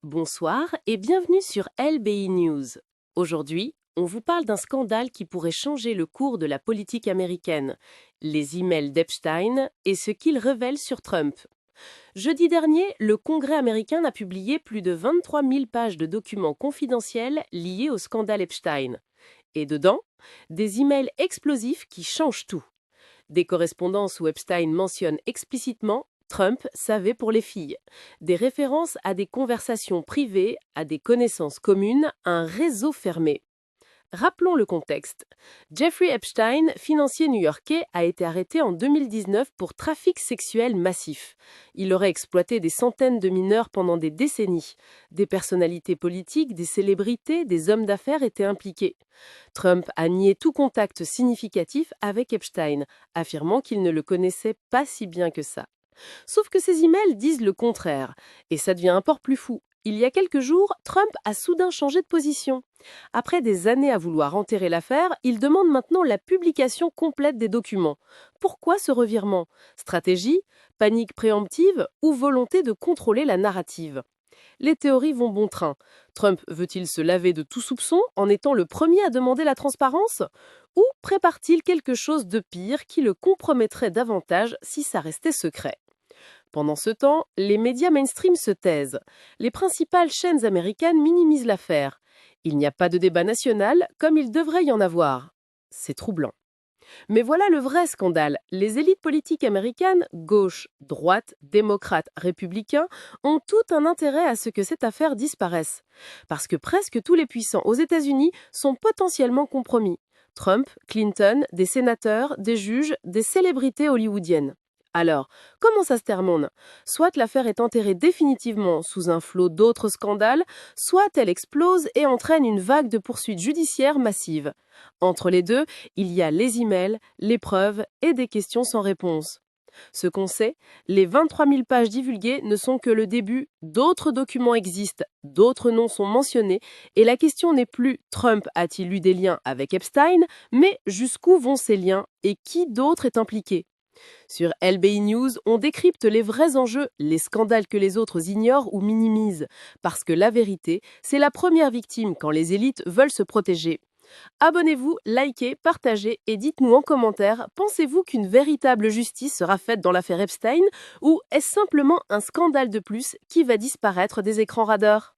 Bonsoir et bienvenue sur LBI News. Aujourd'hui, on vous parle d'un scandale qui pourrait changer le cours de la politique américaine, les emails d'Epstein et ce qu'ils révèlent sur Trump. Jeudi dernier, le Congrès américain a publié plus de 23 000 pages de documents confidentiels liés au scandale Epstein. Et dedans, des emails explosifs qui changent tout. Des correspondances où Epstein mentionne explicitement Trump savait pour les filles. Des références à des conversations privées, à des connaissances communes, un réseau fermé. Rappelons le contexte. Jeffrey Epstein, financier new-yorkais, a été arrêté en 2019 pour trafic sexuel massif. Il aurait exploité des centaines de mineurs pendant des décennies. Des personnalités politiques, des célébrités, des hommes d'affaires étaient impliqués. Trump a nié tout contact significatif avec Epstein, affirmant qu'il ne le connaissait pas si bien que ça. Sauf que ces emails disent le contraire, et ça devient encore plus fou. Il y a quelques jours, Trump a soudain changé de position. Après des années à vouloir enterrer l'affaire, il demande maintenant la publication complète des documents. Pourquoi ce revirement? Stratégie, panique préemptive ou volonté de contrôler la narrative? Les théories vont bon train. Trump veut-il se laver de tout soupçon en étant le premier à demander la transparence? Ou prépare-t-il quelque chose de pire qui le compromettrait davantage si ça restait secret? Pendant ce temps, les médias mainstream se taisent. Les principales chaînes américaines minimisent l'affaire. Il n'y a pas de débat national comme il devrait y en avoir. C'est troublant. Mais voilà le vrai scandale. Les élites politiques américaines, gauche, droite, démocrates, républicains, ont tout un intérêt à ce que cette affaire disparaisse. Parce que presque tous les puissants aux États-Unis sont potentiellement compromis. Trump, Clinton, des sénateurs, des juges, des célébrités hollywoodiennes. Alors, comment ça se termine? Soit l'affaire est enterrée définitivement sous un flot d'autres scandales, soit elle explose et entraîne une vague de poursuites judiciaires massives. Entre les deux, il y a les emails, les preuves et des questions sans réponse. Ce qu'on sait, les 23 000 pages divulguées ne sont que le début, d'autres documents existent, d'autres noms sont mentionnés, et la question n'est plus Trump a-t-il eu des liens avec Epstein, mais jusqu'où vont ces liens et qui d'autre est impliqué? Sur LBI News, on décrypte les vrais enjeux, les scandales que les autres ignorent ou minimisent, parce que la vérité, c'est la première victime quand les élites veulent se protéger. Abonnez-vous, likez, partagez et dites-nous en commentaire, pensez-vous qu'une véritable justice sera faite dans l'affaire Epstein ou est-ce simplement un scandale de plus qui va disparaître des écrans radars?